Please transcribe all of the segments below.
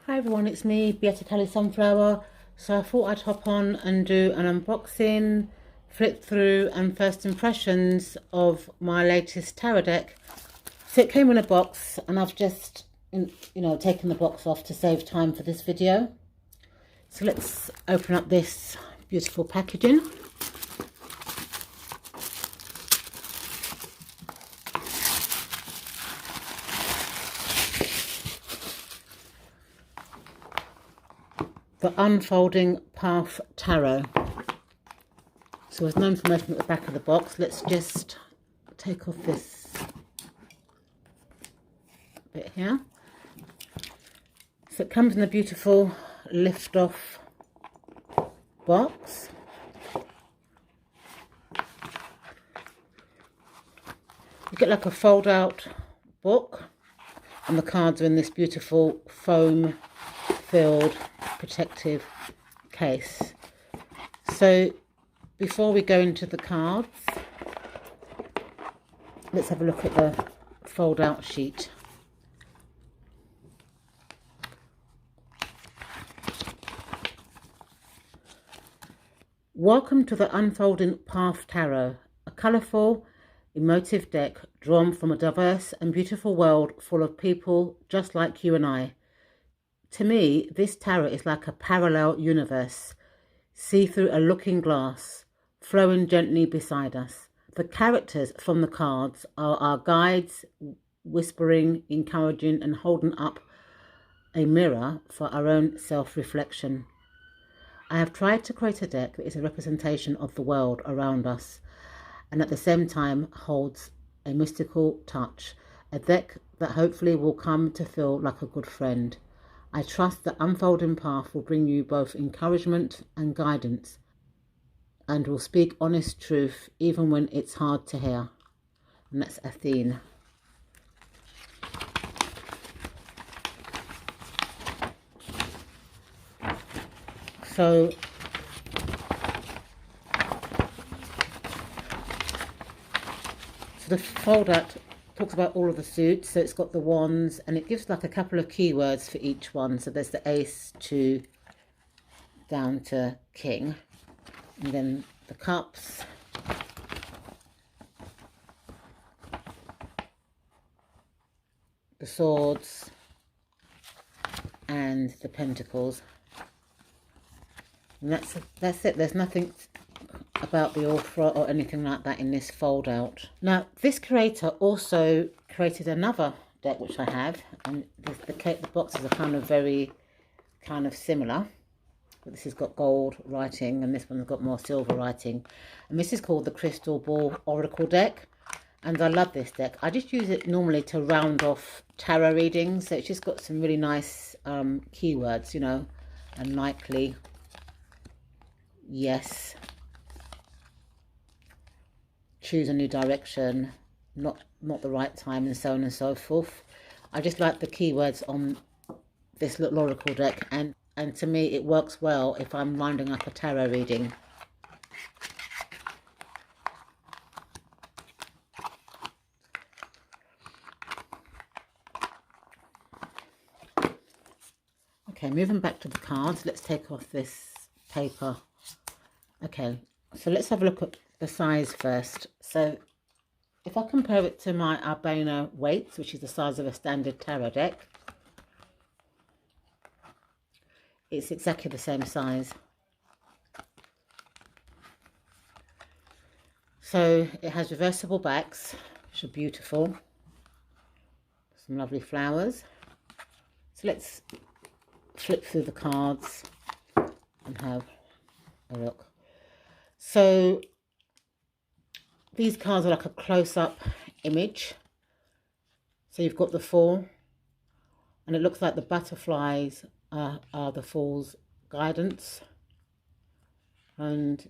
Hi everyone, it's me, Beata Sunflower. So I thought I'd hop on and do an unboxing, flip through and first impressions of my latest tarot deck. So it came in a box and I've just, taken the box off to save time for this video. So let's open up this beautiful packaging. The Unfolding Path Tarot. So there's no information at the back of the box. Let's just take off this bit here. So it comes in a beautiful lift-off box. You get like a fold-out book, and the cards are in this beautiful foam-filled protective case. So before we go into the cards, let's have a look at the fold out sheet. Welcome to the Unfolding Path Tarot, a colourful, emotive deck drawn from a diverse and beautiful world full of people just like you and I. To me, this tarot is like a parallel universe, see through a looking glass, flowing gently beside us. The characters from the cards are our guides, whispering, encouraging and holding up a mirror for our own self-reflection. I have tried to create a deck that is a representation of the world around us and at the same time holds a mystical touch, a deck that hopefully will come to feel like a good friend. I trust that Unfolding Path will bring you both encouragement and guidance and will speak honest truth even when it's hard to hear. And that's Athene. So the fold out talks about all of the suits. So it's got the wands and it gives like a couple of keywords for each one. So there's the ace to down to king, and then the cups, the swords and the pentacles. And that's it. There's nothing about the author or anything like that in this fold out. Now this creator also created another deck which I have, and the boxes are very similar, but this has got gold writing and this one's got more silver writing, and this is called the Crystal Ball Oracle deck. And I love this deck. I just use it normally to round off tarot readings. So it's just got some really nice keywords, unlikely, yes, choose a new direction, not the right time, and so on and so forth. I just like the keywords on this little oracle deck, and to me it works well if I'm winding up a tarot reading. Okay, moving back to the cards, let's take off this paper. Okay, so let's have a look at the size first. So if I compare it to my Arcana weights, which is the size of a standard tarot deck, it's exactly the same size. So it has reversible backs, which are beautiful. Some lovely flowers. So let's flip through the cards and have a look. So these cards are like a close-up image. So you've got the Fool, and it looks like the butterflies are the Fool's guidance. And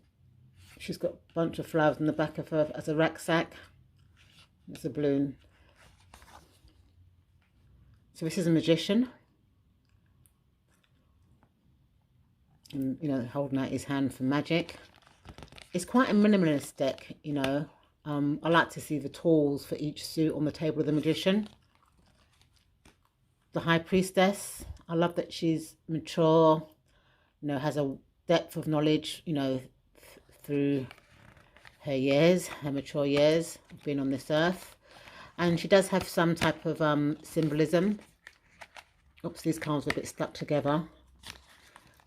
she's got a bunch of flowers in the back of her as a rucksack. There's a balloon. So this is a magician. And, holding out his hand for magic. It's quite a minimalist deck, I like to see the tools for each suit on the table of the magician. The High Priestess, I love that she's mature, you know, has a depth of knowledge, you know, through her years, her mature years of being on this earth. And she does have some type of symbolism. Oops, these cards are a bit stuck together.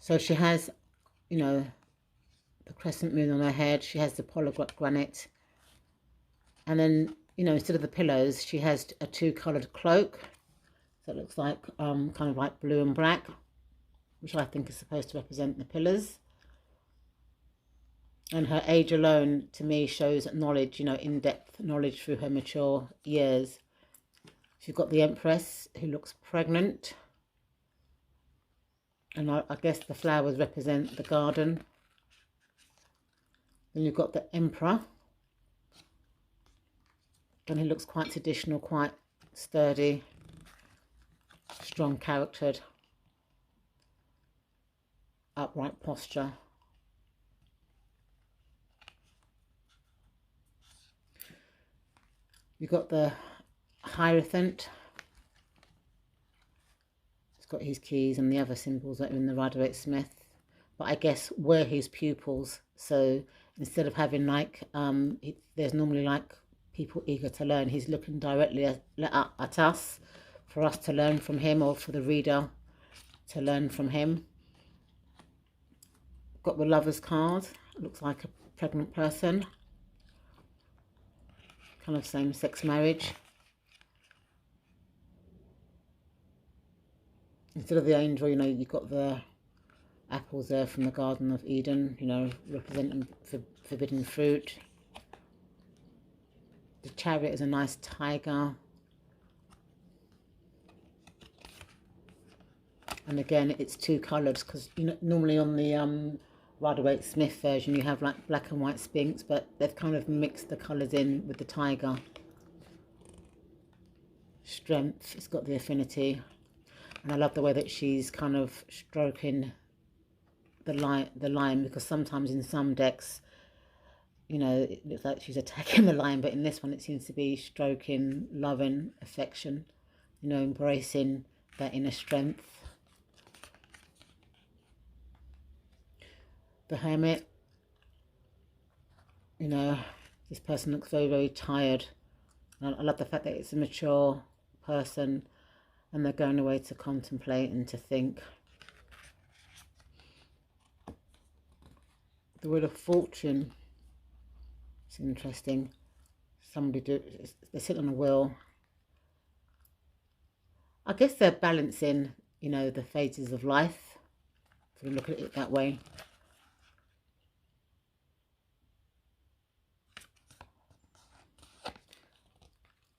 So she has, you know, the crescent moon on her head. She has the pomegranate. And then, you know, instead of the pillows, she has a two-coloured cloak. So it looks like kind of like blue and black, which I think is supposed to represent the pillars. And her age alone, to me, shows knowledge, you know, in-depth knowledge through her mature years. She's got the Empress, who looks pregnant. And I guess the flowers represent the garden. Then you've got the Emperor. And he looks quite traditional, quite sturdy, strong-charactered, upright posture. You've got the Hierophant. He's got his keys and the other symbols that are in the Rider-Waite-Smith. But I guess we're his pupils. So instead of having like, there's normally like people eager to learn. He's looking directly at us for us to learn from him, or for the reader to learn from him. Got the Lover's card. Looks like a pregnant person. Kind of same-sex marriage. Instead of the angel, you know, you've got the apples there from the Garden of Eden, you know, representing forbidden fruit. The Chariot is a nice tiger. And again, it's two-coloured, because, you know, normally on the Rider-Waite-Smith version you have like black and white Sphinx, but they've kind of mixed the colours in with the tiger. Strength, it's got the affinity. And I love the way that she's kind of stroking the lion, because sometimes in some decks, you know, it looks like she's attacking the lion, but in this one it seems to be stroking, loving, affection, you know, embracing that inner strength. The Hermit, you know, this person looks very, very tired. And I love the fact that it's a mature person and they're going away to contemplate and to think. The Wheel of Fortune, it's interesting. They sit on a wheel. I guess they're balancing, you know, the phases of life, if you look at it that way.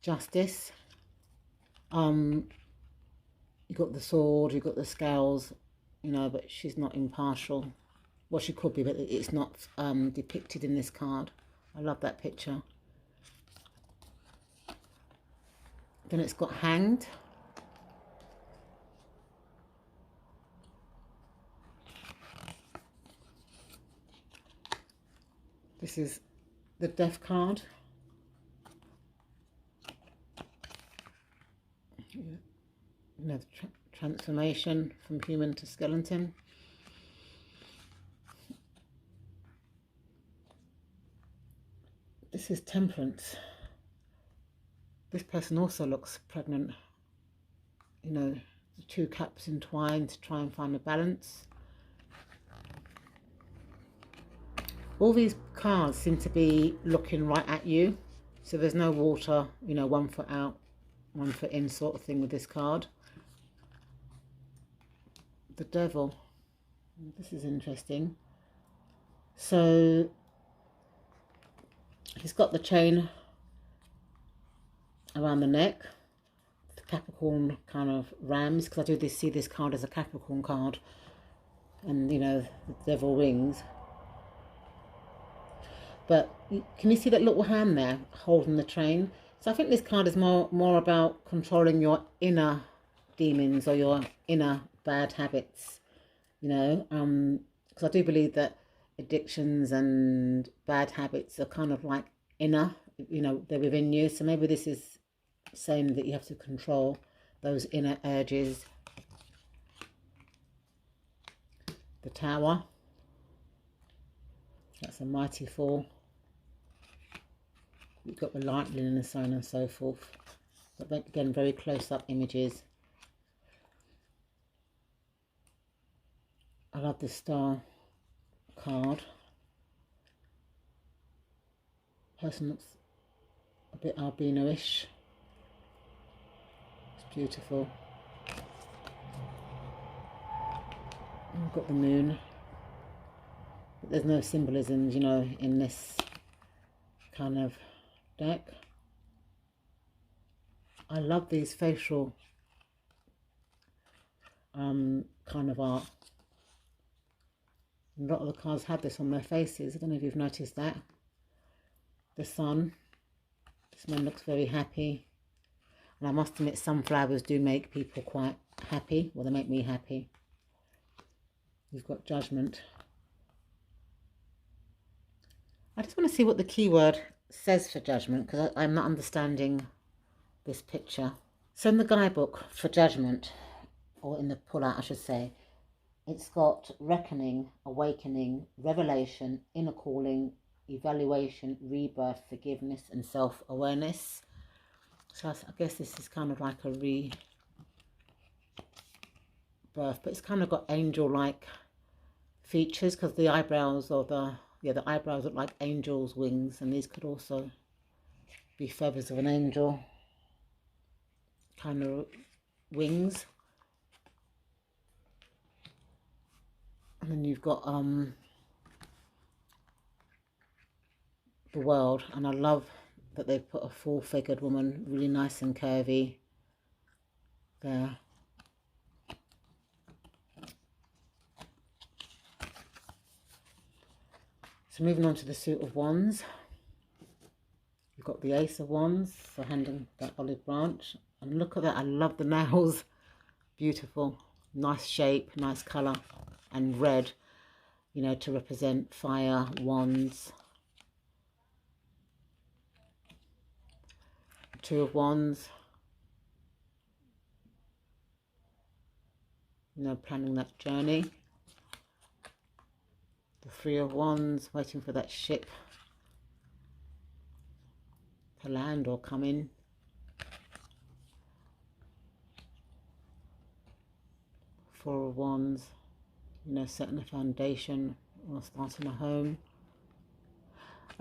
Justice. You got the sword, you got the scales, you know, but she's not impartial. Well, she could be, but it's not depicted in this card. I love that picture. Then it's got Hanged. This is the Death card. You know, the transformation from human to skeleton. This is Temperance. This person also looks pregnant. You know, the two caps entwined to try and find a balance. All these cards seem to be looking right at you. So there's no water, you know, 1 foot out, 1 foot in sort of thing with this card. The Devil. This is interesting. So he's got the chain around the neck, the Capricorn kind of rams, because I do see this card as a Capricorn card, and you know, the devil wings. But can you see that little hand there holding the train? So I think this card is more about controlling your inner demons or your inner bad habits, you know, because I do believe that addictions and bad habits are kind of like inner, you know, they're within you. So maybe this is saying that you have to control those inner urges. The Tower. That's a mighty fall. You've got the lightning and so on and so forth. But again, very close-up images. I love the Star card. Person looks a bit albino-ish. It's beautiful. And we've got the Moon. But there's no symbolisms, you know, in this kind of deck. I love these facial kind of art. A lot of the cards have this on their faces. I don't know if you've noticed that. The Sun. This man looks very happy. And I must admit, sunflowers do make people quite happy. Well, they make me happy. You've got Judgment. I just want to see what the keyword says for Judgment, because I'm not understanding this picture. So in the guidebook for Judgment, or in the pull-out I should say, it's got reckoning, awakening, revelation, inner calling, evaluation, rebirth, forgiveness and self-awareness. So I guess this is kind of like a rebirth, but it's kind of got angel-like features, because the eyebrows or the eyebrows look like angels' wings, and these could also be feathers of an angel kind of wings. And then you've got the World, and I love that they've put a full-figured woman, really nice and curvy there. So moving on to the Suit of Wands, you've got the Ace of Wands, so handing that olive branch, and look at that, I love the nails, beautiful, nice shape, nice colour, and red, you know, to represent fire, wands. Two of Wands, you know, planning that journey. The Three of Wands, waiting for that ship to land or come in. Four of Wands, you know, setting a foundation or starting a home.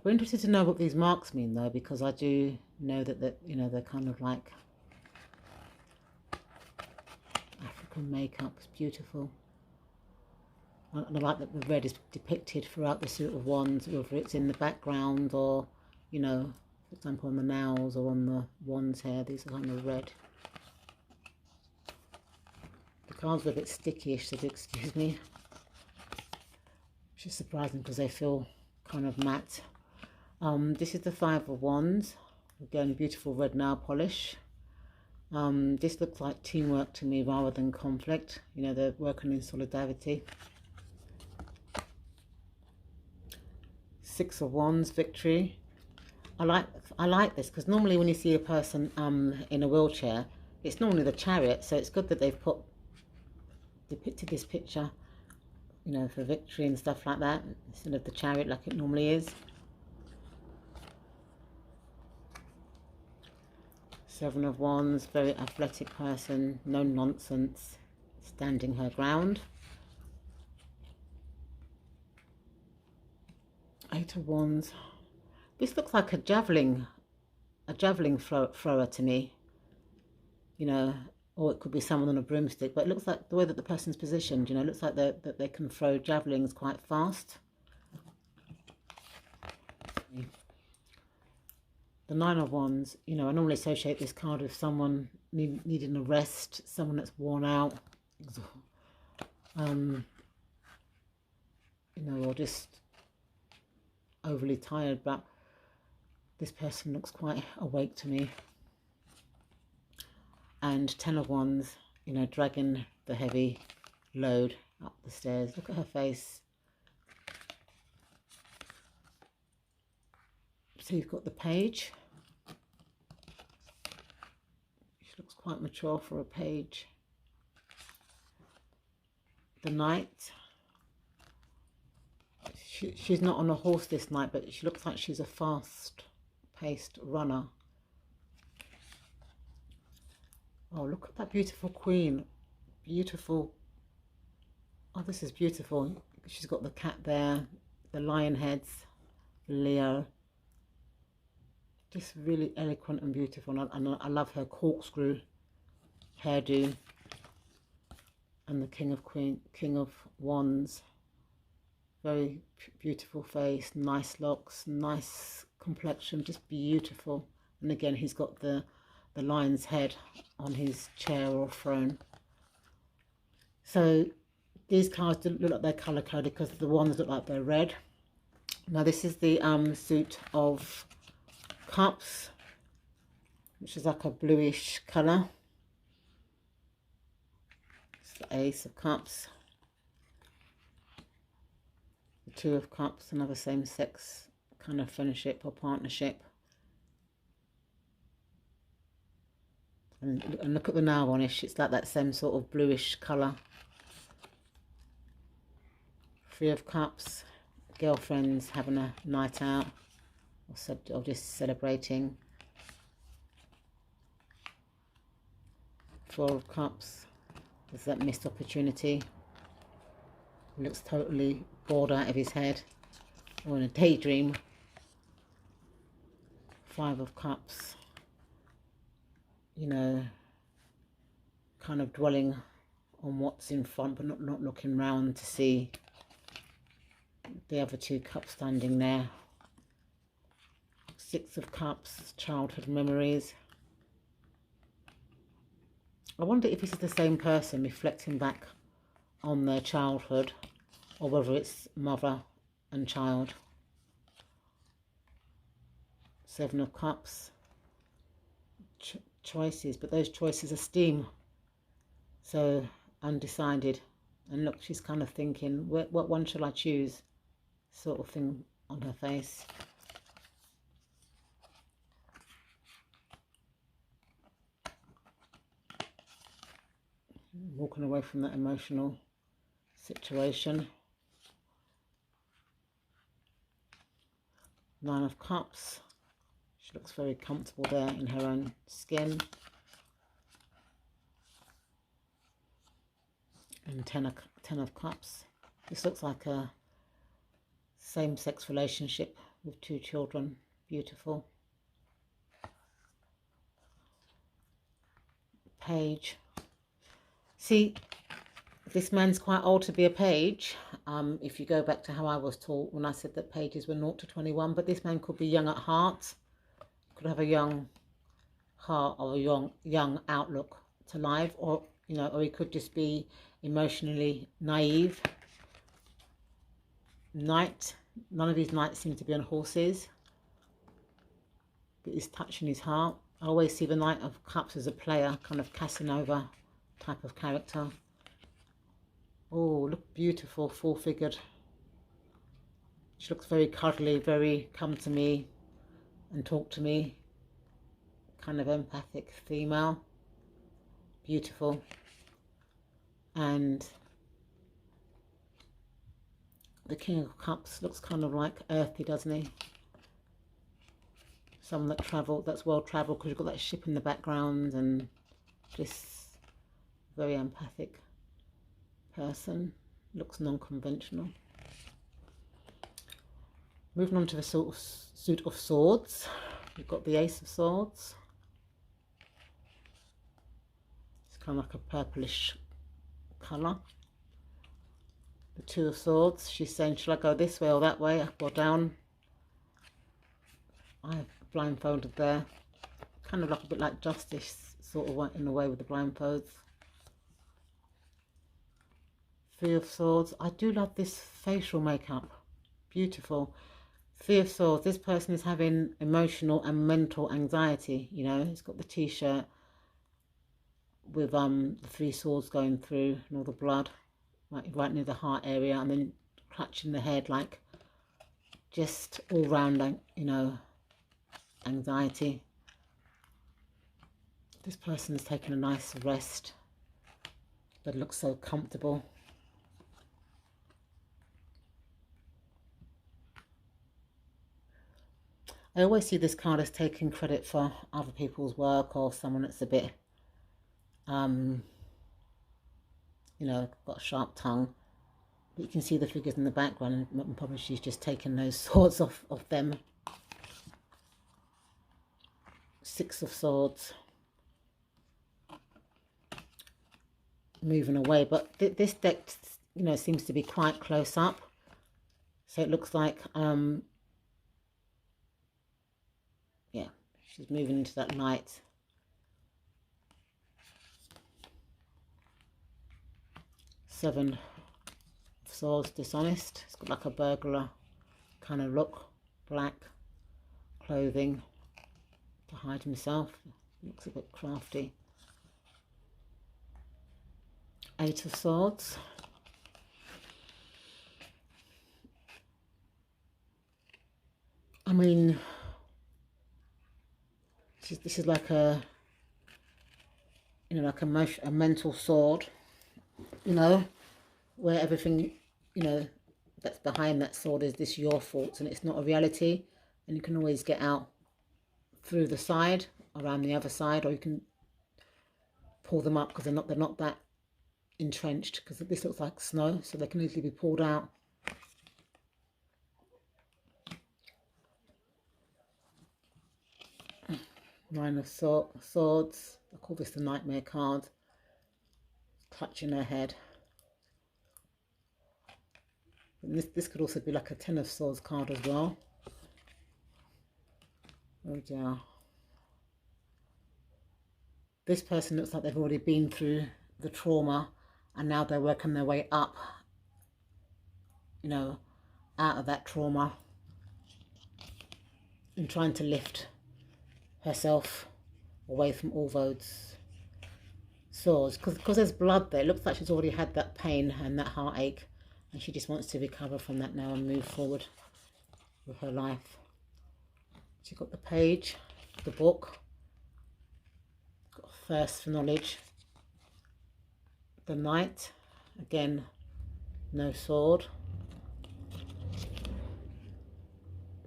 I'm interested to know what these marks mean though, because I do know that you know, they're kind of like African makeup. It's beautiful. And I like that the red is depicted throughout the Suit of Wands, whether it's in the background or, you know, for example on the nails or on the wands here, these are kind of red. The cards are a bit sticky-ish, so excuse me. Which is surprising because they feel kind of matte. This is the Five of Wands. Again, beautiful red nail polish. This looks like teamwork to me rather than conflict. You know, they're working in solidarity. Six of Wands, victory. I like this because normally when you see a person in a wheelchair, it's normally the Chariot. So it's good that they've depicted this picture, you know, for victory and stuff like that, instead of the Chariot like it normally is. Seven of Wands, very athletic person, no nonsense, standing her ground. Eight of Wands. This looks like a javelin thrower to me, you know, or it could be someone on a broomstick, but it looks like the way that the person's positioned, you know, it looks like that they can throw javelins quite fast. The Nine of Wands, you know, I normally associate this card with someone needing a rest, someone that's worn out, you know, or just overly tired, but this person looks quite awake to me. And Ten of Wands, you know, dragging the heavy load up the stairs. Look at her face. So you've got the Page. She looks quite mature for a page. The Knight. She's not on a horse this night, but she looks like she's a fast-paced runner. Oh, look at that beautiful queen. Beautiful. Oh, this is beautiful. She's got the cat there, the lion heads, Leo. Just really eloquent and beautiful. And I love her corkscrew hairdo. And the King of Wands. Very beautiful face, nice locks, nice complexion, just beautiful. And again, he's got the lion's head on his chair or throne. So these cards look like they're color coded because the ones look like they're red. Now this is the suit of cups, which is like a bluish color. It's the Ace of Cups. The Two of Cups, another same-sex kind of friendship or partnership. And look at the nail varnish, it's like that same sort of bluish colour. Three of Cups, girlfriends having a night out or just celebrating. Four of Cups, there's that missed opportunity. He looks totally bored out of his head or in a daydream. Five of Cups, you know, kind of dwelling on what's in front but not looking round to see the other two cups standing there. Six of Cups, childhood memories. I wonder if this is the same person reflecting back on their childhood or whether it's mother and child. Seven of Cups, choices, but those choices are steam, so undecided. And look, she's kind of thinking, what one shall I choose, sort of thing on her face. Walking away from that emotional situation. Nine of Cups. She looks very comfortable there in her own skin. And Ten of Cups. This looks like a same-sex relationship with two children. Beautiful. Page. See, this man's quite old to be a page. If you go back to how I was taught when I said that pages were 0 to 21, but this man could be young at heart, could have a young heart or a young outlook to life, or you know, or he could just be emotionally naive. Knight, none of his knights seem to be on horses, but he's touching his heart. I always see the Knight of Cups as a player, kind of Casanova type of character. Oh, look beautiful, full-figured. She looks very cuddly, very come to me and talk to me. Kind of empathic female. Beautiful. And the King of Cups looks kind of like earthy, doesn't he? Someone that's well travelled, because you've got that ship in the background, and just very empathic person. Looks non-conventional. Moving on to the sort of suit of swords. We've got the Ace of Swords. It's kind of like a purplish colour. The Two of Swords. She's saying, shall I go this way or that way, up or down? I've blindfolded there. Kind of like a bit like Justice, sort of went in the way with the blindfolds. Three of Swords. I do love this facial makeup. Beautiful. Three of Swords. This person is having emotional and mental anxiety. You know, it's got the t-shirt with the three swords going through and all the blood, like right near the heart area, and then clutching the head, like just all round, you know, anxiety. This person is taking a nice rest, but looks so comfortable. I always see this card as taking credit for other people's work, or someone that's a bit, you know, got a sharp tongue. But you can see the figures in the background, and probably she's just taken those swords off of them. Six of Swords. Moving away, but this deck, you know, seems to be quite close up. So it looks like, yeah, she's moving into that light. Seven of Swords, dishonest. It's got like a burglar kind of look. Black clothing to hide himself. Looks a bit crafty. Eight of Swords. I mean, this is like a, you know, like a mental sword, you know, where everything, you know, that's behind that sword is this your thoughts, and it's not a reality, and you can always get out through the side, around the other side, or you can pull them up because they're not that entrenched, because this looks like snow, so they can easily be pulled out. Nine of Swords. I call this the Nightmare card. Clutching her head. And this could also be like a Ten of Swords card as well. Oh dear. This person looks like they've already been through the trauma, and now they're working their way up, you know, out of that trauma, and trying to lift herself away from all those swords, because there's blood there. It looks like she's already had that pain and that heartache, and she just wants to recover from that now and move forward with her life. She's got the Page, the book, got thirst for knowledge, the Knight, again no sword,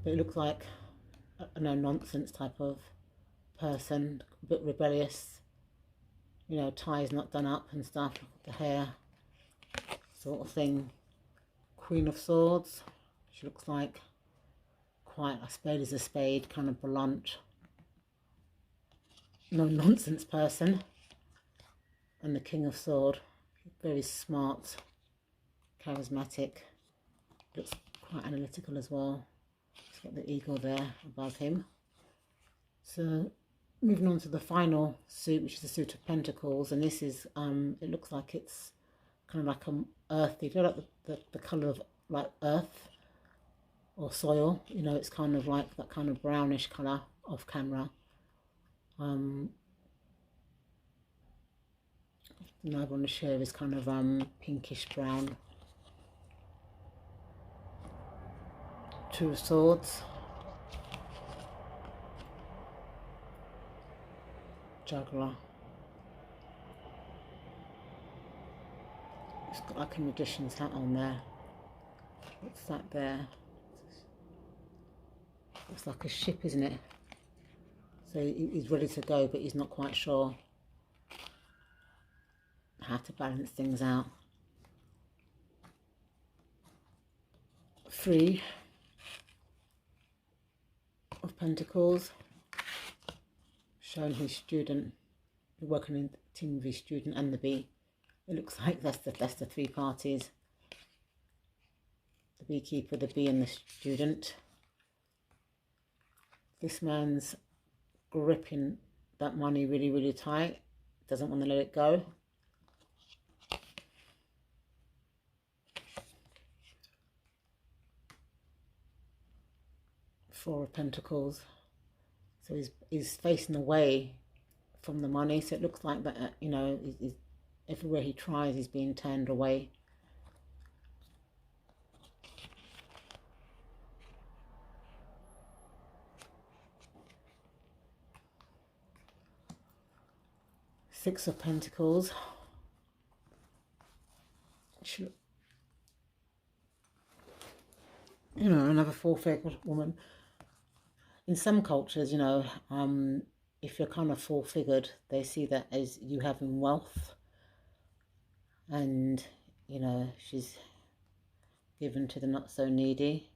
but it looks like a no nonsense type of person, a bit rebellious, you know, ties not done up and stuff, the hair sort of thing. Queen of Swords, she looks like quite a spade is a spade, kind of blunt, no nonsense person. And the King of Swords, very smart, charismatic, looks quite analytical as well. He's got the eagle there above him. So moving on to the final suit, which is the suit of Pentacles, and this is it looks like it's kind of like a earthy, you know, like the colour of like earth or soil, you know, it's kind of like that kind of brownish colour off camera. Now on the share is kind of pinkish brown. Two of Swords, Juggler. It's got like a magician's hat on there. What's that there? It's like a ship, isn't it? So he's ready to go, but he's not quite sure how to balance things out. Three of Pentacles, showing his student, working in the team with his student and the bee. It looks like that's the three parties. The beekeeper, the bee and the student. This man's gripping that money really, really tight. Doesn't want to let it go. Four of Pentacles. So he's facing away from the money. So it looks like that, you know, he's, everywhere he tries, he's being turned away. Six of Pentacles. You know, another full-figured woman. in some cultures, you know, if you're kind of full-figured, they see that as you having wealth, and, you know, she's given to the not so needy,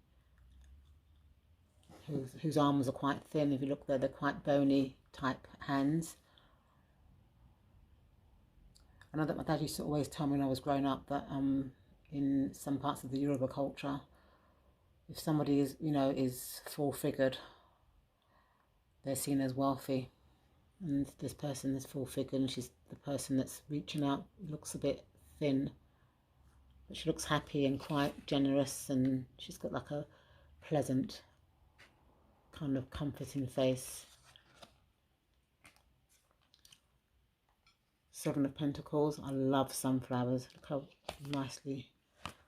whose arms are quite thin. If you look there, they're quite bony type hands. I know that my dad used to always tell me when I was growing up that in some parts of the Yoruba culture, if somebody is, you know, is full-figured, they're seen as wealthy. And this person is full-figured, and she's the person that's reaching out, looks a bit thin, but she looks happy and quite generous, and she's got like a pleasant kind of comforting face. Seven of Pentacles. I love sunflowers. Look how nicely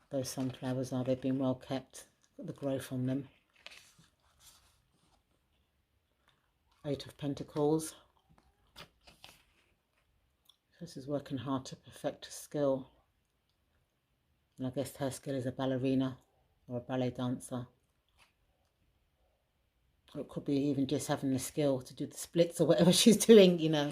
those sunflowers are. They've been well kept. Got the growth on them. Eight of Pentacles. This is working hard to perfect a skill. And I guess her skill is a ballerina or a ballet dancer. Or it could be even just having the skill to do the splits or whatever she's doing, you know.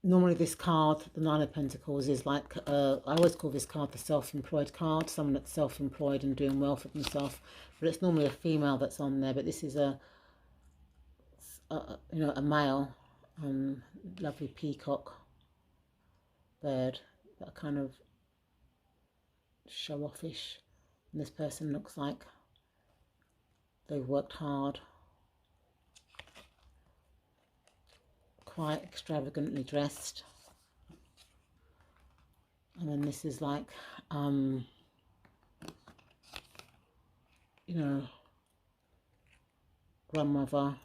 Normally this card, the Nine of Pentacles, is like, I always call this card the self-employed card. Someone that's self-employed and doing well for themselves. But it's normally a female that's on there. But this is a you know, a male, lovely peacock bird, that kind of show-offish. And this person looks like they've worked hard, quite extravagantly dressed. And then this is like, you know, grandmother,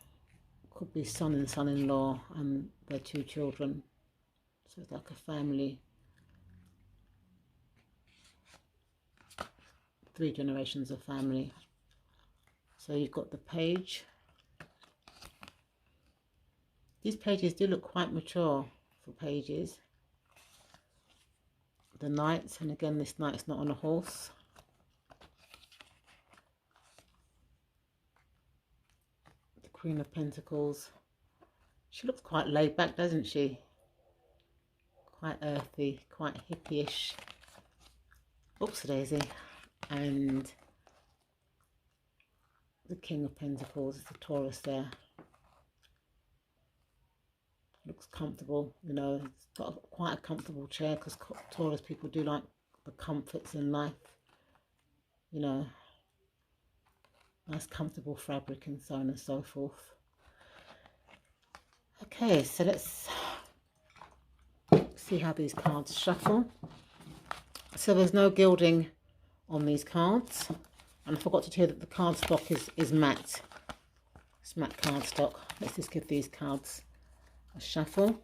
could be son and son-in-law and their two children. So it's like a family. 3 generations of family. So you've got the page. These pages do look quite mature for pages. The knights, and again this knight's not on a horse. The Queen of Pentacles. She looks quite laid back, doesn't she? Quite earthy, quite hippie-ish. Oops, daisy. And the King of Pentacles is the Taurus there. Looks comfortable, you know, it's got quite a comfortable chair, because Taurus people do like the comforts in life, you know, nice comfortable fabric and so on and so forth. Okay, so let's see how these cards shuffle. So there's no gilding on these cards, and I forgot to tell you that the card stock is matte. It's matte card stock. Let's just give these cards a shuffle.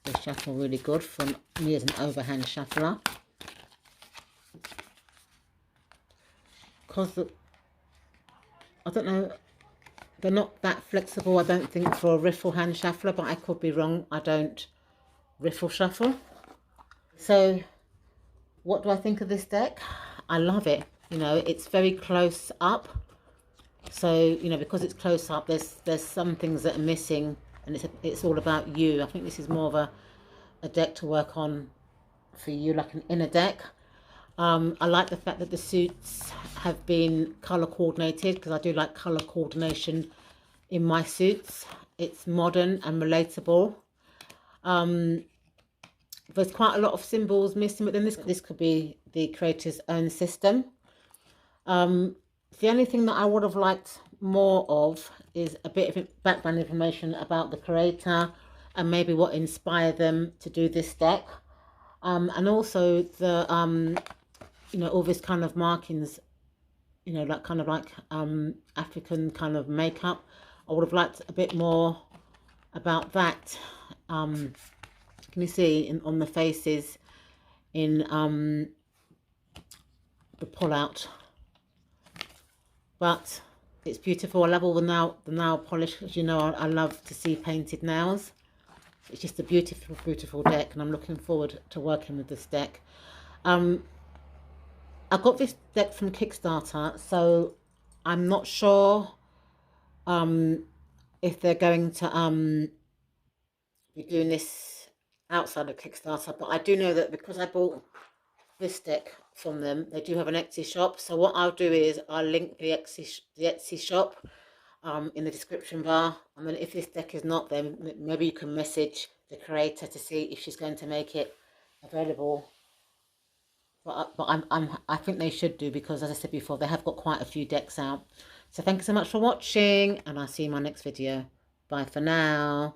They shuffle really good from me as an overhand shuffler, because I don't know, they're not that flexible, I don't think, for a riffle hand shuffler, but I could be wrong. I don't riffle shuffle. So what do I think of this deck? I love it. You know, it's very close up. So, you know, because it's close up, there's some things that are missing, and it's all about you. I think this is more of a deck to work on for you, like an inner deck. I like the fact that the suits have been colour coordinated, because I do like colour coordination in my suits. It's modern and relatable. There's quite a lot of symbols missing, but then this could be the creator's own system. The only thing that I would have liked more of is a bit of background information about the creator and maybe what inspired them to do this deck. And also the, you know, all this kind of markings, you know, like kind of like African kind of makeup. I would have liked a bit more about that. Can you see on the faces in the pull out? But it's beautiful. I love all the nail polish. As you know, I love to see painted nails. It's just a beautiful, beautiful deck, and I'm looking forward to working with this deck. I got this deck from Kickstarter, so I'm not sure if they're going to be doing this outside of Kickstarter, but I do know that because I bought this deck from them, they do have an Etsy shop. So what I'll do is I'll link the Etsy shop in the description bar. And then if this deck is not, then maybe you can message the creator to see if she's going to make it available. But I think they should do, because as I said before, they have got quite a few decks out. So thank you so much for watching, and I'll see you in my next video. Bye for now.